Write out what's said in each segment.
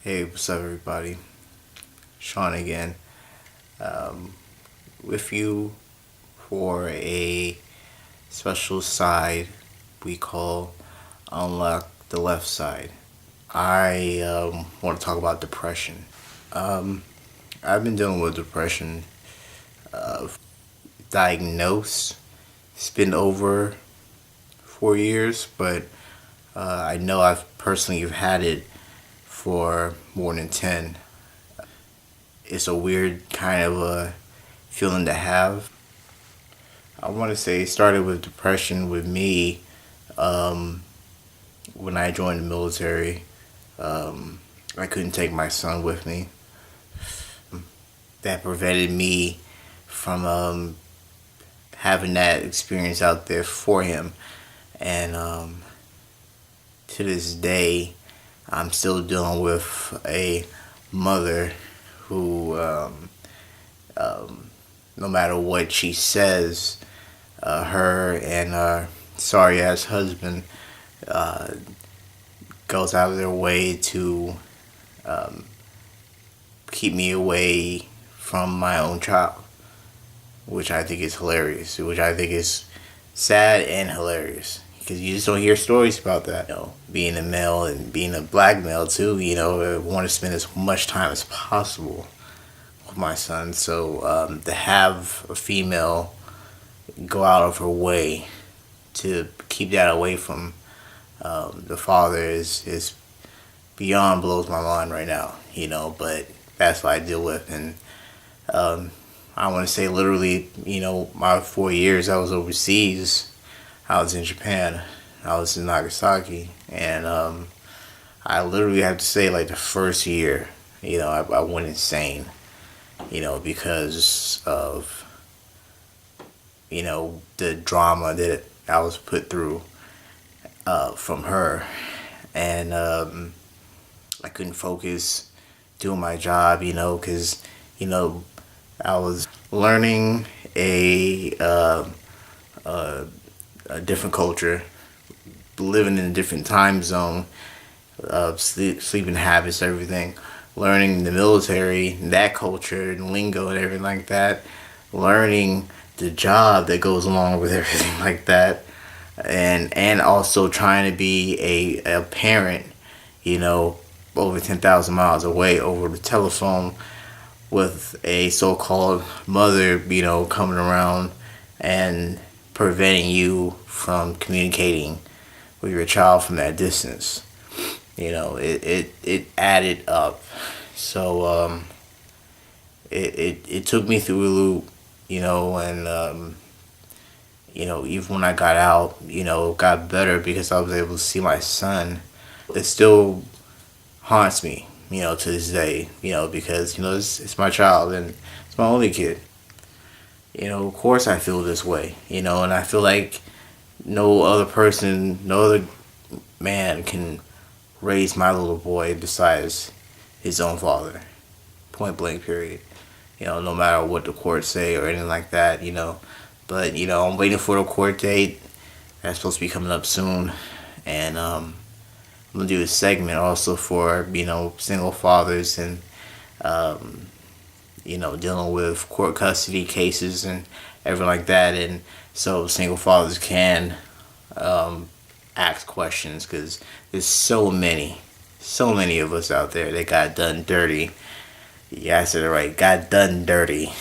Hey, what's up, everybody? Sean again, with you for a special side we call Unlock the Left Side. I want to talk about depression. Um, I've been dealing with depression, diagnosed. It's been over 4 years, but I know I've personally had it for more than 10. It's a weird kind of a feeling to have. I want to say it started with depression with me um, when I joined the military. I couldn't take my son with me. That prevented me from having that experience out there for him. And to this day, I'm still dealing with a mother who, no matter what she says, her and her sorry ass husband uh, goes out of their way to keep me away from my own child, which I think is hilarious, which I think is sad and hilarious. Because you just don't hear stories about that. Being a male and being a black male too, I want to spend as much time as possible with my son. So to have a female go out of her way to keep that away from the father is beyond blows my mind right now. But that's what I deal with, and um, I want to say literally, my 4 years I was overseas. I was in Japan. I was in Nagasaki, and I literally have to say, like the first year, I went insane. Because of the drama that I was put through from her, and I couldn't focus doing my job. Because I was learning a different culture, living in a different time zone, sleeping habits, everything. Learning the military, that culture and lingo and everything like that. Learning the job that goes along with everything like that, and also trying to be a parent, over 10,000 miles away over the telephone with a so-called mother, coming around and preventing you from communicating with your child from that distance. It added up. So it took me through a loop, and even when I got out, it got better because I was able to see my son. It still haunts me, to this day, because it's my child and it's my only kid. Of course I feel this way, and I feel like no other person, no other man can raise my little boy besides his own father. Point blank, period. No matter what the courts say or anything like that, But, I'm waiting for the court date. That's supposed to be coming up soon. And I'm going to do a segment also for, single fathers and, dealing with court custody cases and everything like that. And so single fathers can ask questions because there's so many of us out there that got done dirty. Yeah, I said it right. Got done dirty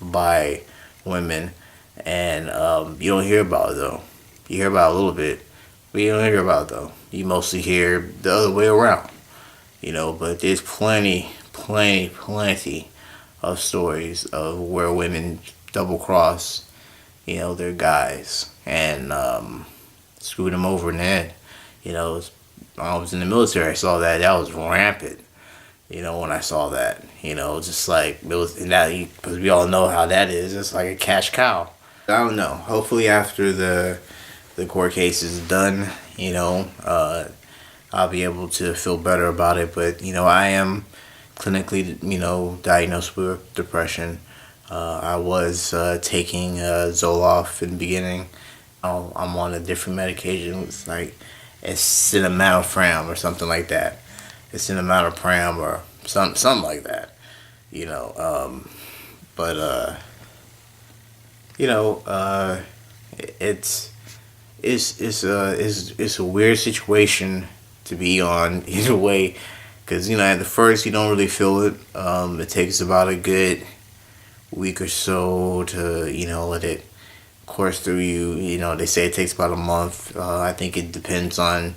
by women, and you don't hear about it though. You hear about it a little bit, but you don't hear about it though. You mostly hear the other way around, But there's plenty of stories of where women double cross, their guys and screwed them over in the head. When I was in the military, I saw that. That was rampant. When I saw that, just like it was, and that because we all know how that is. It's like a cash cow. I don't know. Hopefully, after the court case is done, I'll be able to feel better about it. But I am clinically, diagnosed with depression. I was taking Zoloft in the beginning. I'm on a different medication. It's like acetaminophen or something like that. Cinnamon or something like that. You know, but you know, it's it's a weird situation to be on either way, because at the first you don't really feel it. It takes about a good week or so to let it course through you. They say it takes about a month. I think it depends on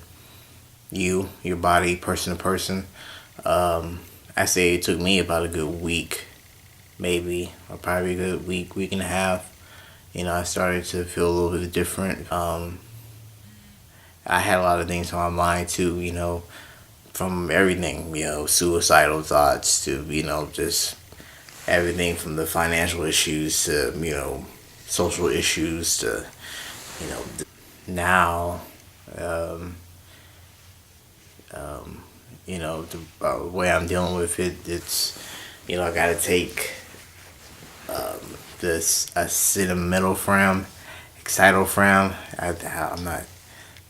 your body, person to person. I say it took me about a good week, maybe, or probably a good week and a half. I started to feel a little bit different. I had a lot of things on my mind too, from everything, suicidal thoughts to, just everything from the financial issues to, social issues to, now, um, the way I'm dealing with it, it's, I gotta take this acetaminophen, excitopram. I'm not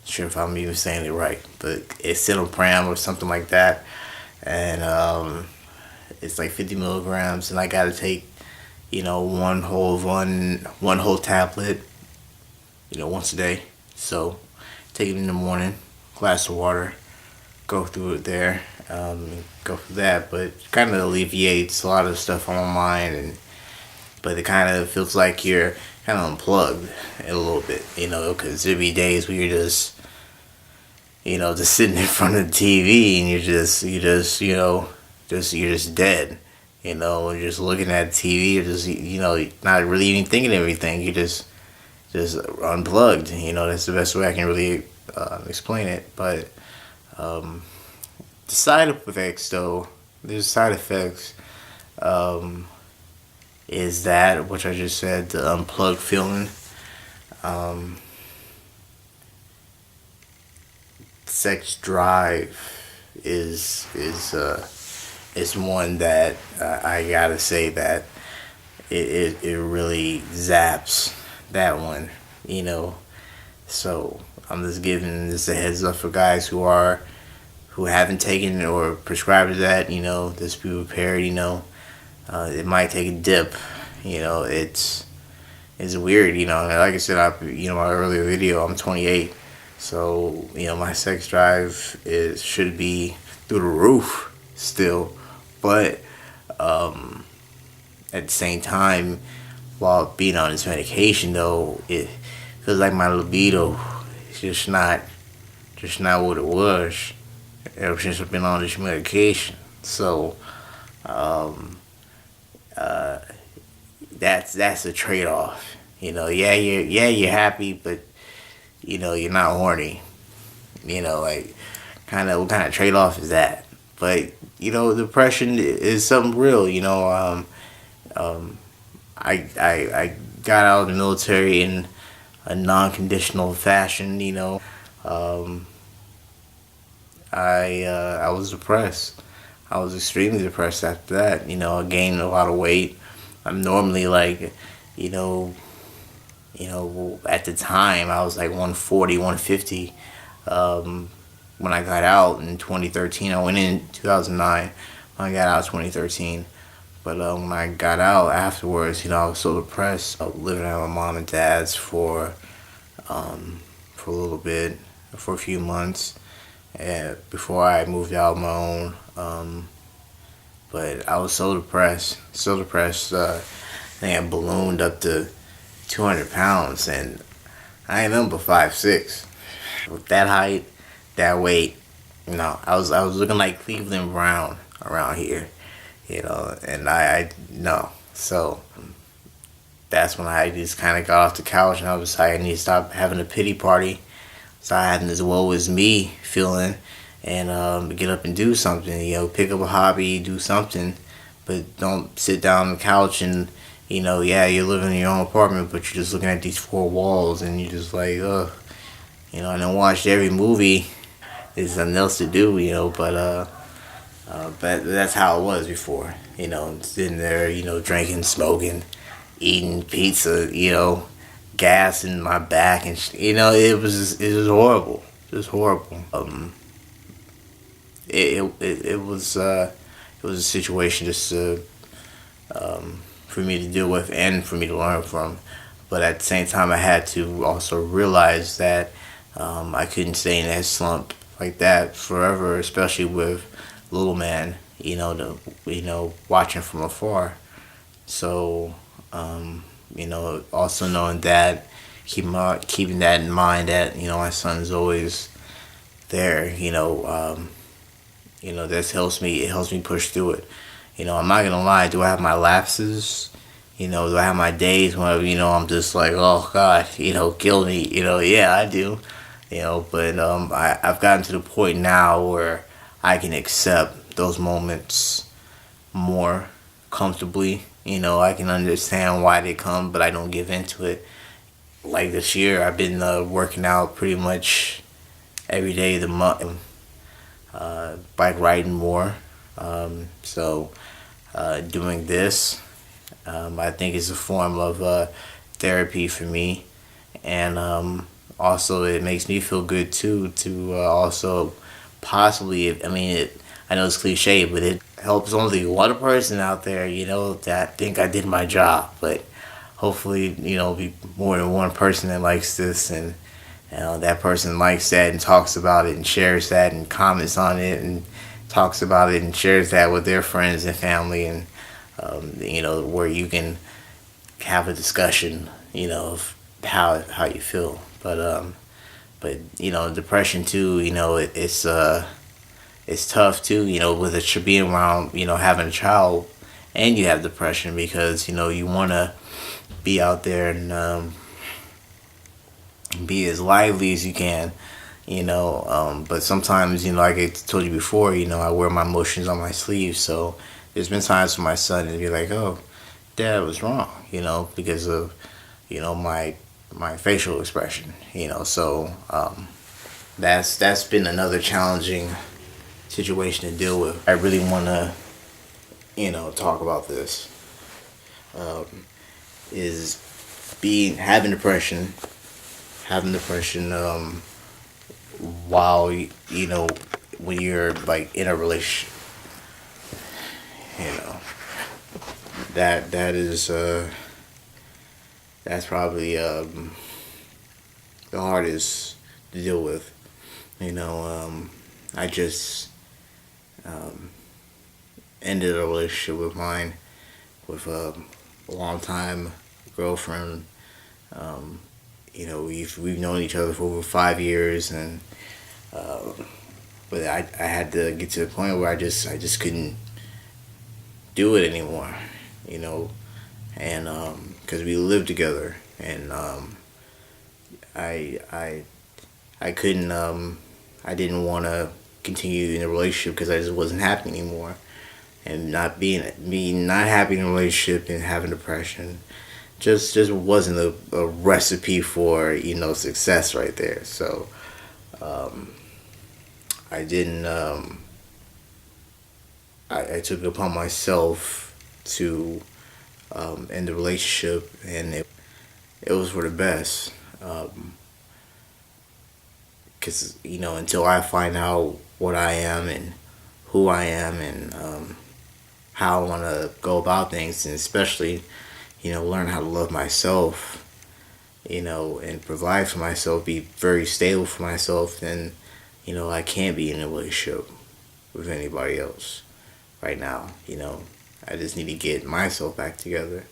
sure if I'm even saying it right, but acetopram or something like that, and it's like 50 milligrams, and I gotta take one whole tablet, once a day. So take it in the morning, glass of water, go through it there, go through that, but kind of alleviates a lot of stuff on my mind, but it kind of feels like you're kind of unplugged a little bit, because there be days where you're just sitting in front of the TV and you're just dead, you're just looking at the TV, you're just, not really even thinking everything, you're just unplugged, that's the best way I can really explain it, but the side effects though, there's side effects, is that, which I just said, the unplugged feeling. Sex drive is one that I gotta say that it really zaps that one, So I'm just giving this a heads up for guys who haven't taken or prescribed that, just be prepared, it might take a dip, it's weird, like I said, my earlier video, I'm 28, so, my sex drive should be through the roof still, but, at the same time, while being on this medication though, it feels like my libido is just not what it was ever since I've been on this medication. So, that's a trade off. You're happy, but you're not horny. Like what kind of trade off is that? But depression is something real. I got out of the military in a non-conditional fashion. I was depressed. I was extremely depressed after that. I gained a lot of weight. I'm normally like, at the time I was like 140, 150. When I got out in 2013, I went in 2009. When I got out 2013. But when I got out afterwards, I was so depressed. I was living at my mom and dad's for a little bit, for a few months, before I moved out on my own. But I was so depressed. I think I ballooned up to 200 pounds, and I ain't nothing but 5'6". With that height, that weight, I was looking like Cleveland Brown around here, and I no. So that's when I just kind of got off the couch and I was like, I need to stop having a pity party. So I had this woe is me feeling, and get up and do something. Pick up a hobby, do something, but don't sit down on the couch and you're living in your own apartment, but you're just looking at these four walls and you're just like, ugh. I done watched every movie. There's something else to do, but that's how it was before. Sitting there, drinking, smoking, eating pizza, gas in my back, and it was horrible. Just horrible. it was a situation just for me to deal with and for me to learn from. But at the same time, I had to also realize that I couldn't stay in that slump like that forever, especially with little man. Watching from afar. So, also knowing that, keeping that in mind that my son's always there. This helps me. It helps me push through it. I'm not gonna lie. Do I have my lapses? Do I have my days when I'm just like, oh God, kill me? Yeah, I do. But I've gotten to the point now where I can accept those moments more comfortably. I can understand why they come, but I don't give into it. Like this year, I've been working out pretty much every day of the month, bike riding more. Doing this, I think is a form of therapy for me, and also it makes me feel good too. To also possibly, I know it's cliche, but it helps only one person out there, that think I did my job. But hopefully, be more than one person that likes this, and that person likes that and talks about it and shares that and comments on it and talks about it and shares that with their friends and family, and where you can have a discussion, of how you feel. But depression too. It's tough too. With it being around, having a child, and you have depression because you want to be out there and be as lively as you can. But sometimes, like I told you before, I wear my emotions on my sleeve. So there's been times for my son to be like, "Oh, Dad was wrong," because of my facial expression. So that's been another challenging situation to deal with. I really want to talk about this. Is being having depression while when you're like in a relationship. you know that is that's probably the hardest to deal with. I just um, ended a relationship with mine with a long time girlfriend. um, we've known each other for over 5 years, and uh, but I had to get to the point where I just couldn't do it anymore, you know, and because we lived together, and I I I couldn't I didn't want to continue in a relationship because I just wasn't happy anymore, and being not happy in a relationship and having depression just wasn't a recipe for success right there. So um, I didn't I took it upon myself to end the relationship, and it was for the best. Because until I find out what I am and who I am, and how I want to go about things, and especially learn how to love myself, and provide for myself, be very stable for myself, then I can't be in a relationship with anybody else right now. I just need to get myself back together.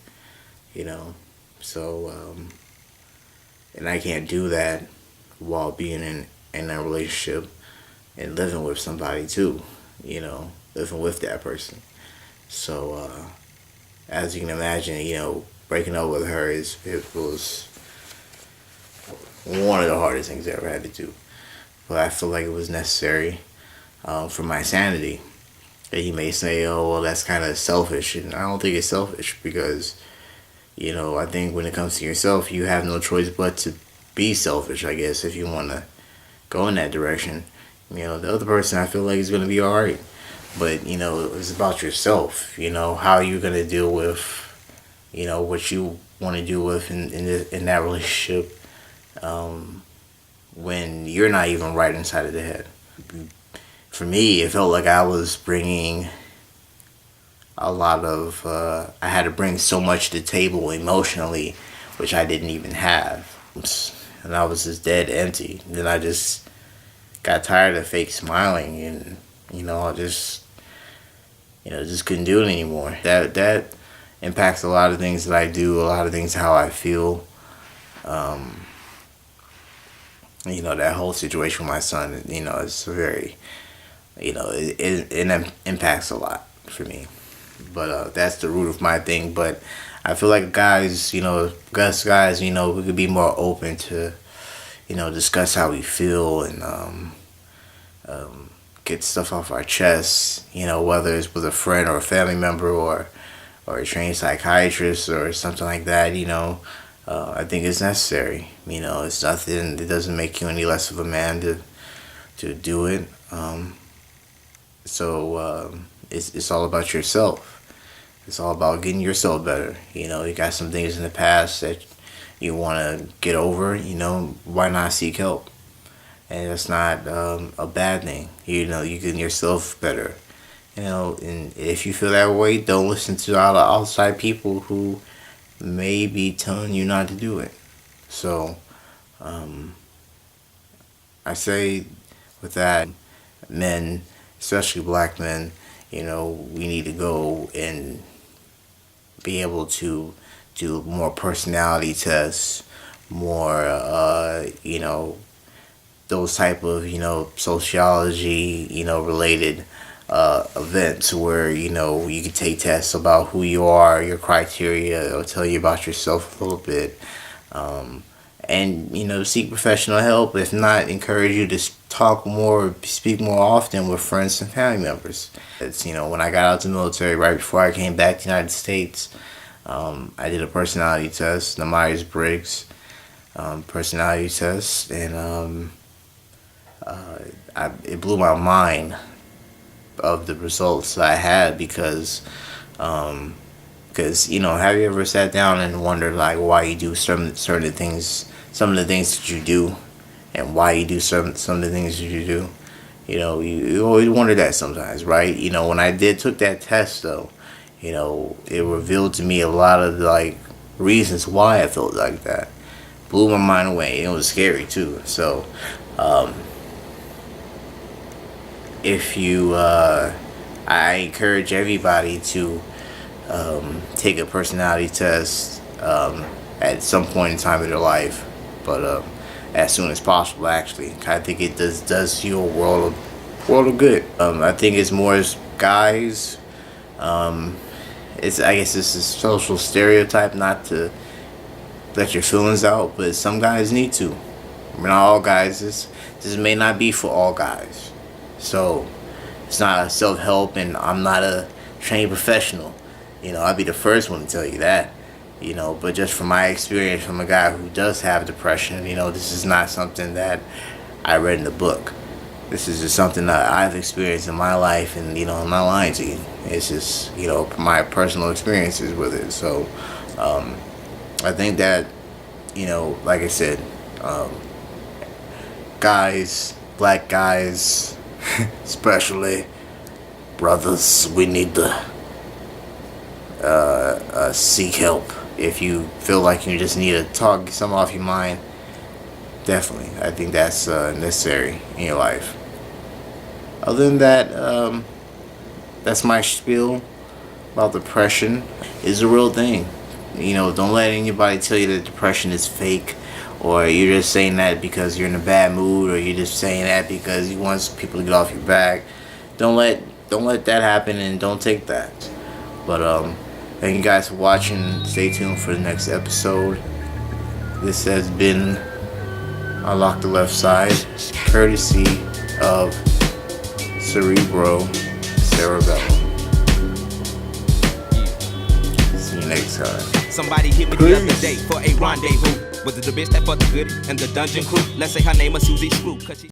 you know so and I can't do that while being in a relationship and living with somebody too, living with that person. So as you can imagine, breaking up with her it was one of the hardest things I ever had to do. But I feel like it was necessary for my sanity. And you may say, "Oh, well, that's kind of selfish," and I don't think it's selfish because I think when it comes to yourself, you have no choice but to be selfish. I guess if you want to go in that direction, the other person I feel like is going to be alright. But it's about yourself. How you're going to deal with what you want to deal with in that relationship, when you're not even right inside of the head. for me, it felt like I was bringing a lot of, I had to bring so much to the table emotionally, which I didn't even have. And I was just dead empty. Then I just got tired of fake smiling, and, I just, just couldn't do it anymore. That impacts a lot of things that I do, a lot of things how I feel. That whole situation with my son, it's very, it impacts a lot for me. But that's the root of my thing. But I feel like guys, us guys, we could be more open to, discuss how we feel and get stuff off our chests, whether it's with a friend or a family member or a trained psychiatrist or something like that, I think it's necessary. It's nothing, it doesn't make you any less of a man to do it. It's all about yourself. It's all about getting yourself better. You got some things in the past that you want to get over, why not seek help? And that's not a bad thing. You getting yourself better. And if you feel that way, don't listen to all the outside people who may be telling you not to do it. So, I say with that, men, especially black men, we need to go and be able to do more personality tests, more, those type of, sociology, related events where, you can take tests about who you are, your criteria, or tell you about yourself a little bit. And, seek professional help. If not, encourage you to talk more, speak more often with friends and family members. It's, when I got out of the military, right before I came back to the United States, I did a personality test, the Myers-Briggs personality test, and it blew my mind of the results that I had because have you ever sat down and wondered like why you do certain things, some of the things that you do, and why you do some of the things that you do? You always wonder that sometimes, right? When I took that test though, it revealed to me a lot of like reasons why I felt like that. Blew my mind away. It was scary too. So, if you, I encourage everybody to take a personality test at some point in time in their life, but as soon as possible. Actually, I think it does you a world of good. I think it's more as guys. I guess it's a social stereotype not to let your feelings out, but some guys need to. Not all guys. This may not be for all guys. So it's not a self-help, and I'm not a trained professional. I'll be the first one to tell you that. But just from my experience, from a guy who does have depression, this is not something that I read in the book. This is just something that I've experienced in my life, and I'm not lying to you. It's just my personal experiences with it. So I think that like I said, guys, black guys, especially brothers, we need to seek help. If you feel like you just need to talk something off your mind, definitely, I think that's necessary in your life. Other than that, that's my spiel about depression. It's a real thing. Don't let anybody tell you that depression is fake, or you're just saying that because you're in a bad mood, or you're just saying that because you want people to get off your back. Don't let that happen, and don't take that. But thank you guys for watching. Stay tuned for the next episode. This has been Unlock the Left Side, courtesy of Cerebro Cerebellum. See you next time. Somebody hit me the other day for a rendezvous. Was it the bitch that fucked the goodie and the dungeon crew? Let's say her name was Susie Screw.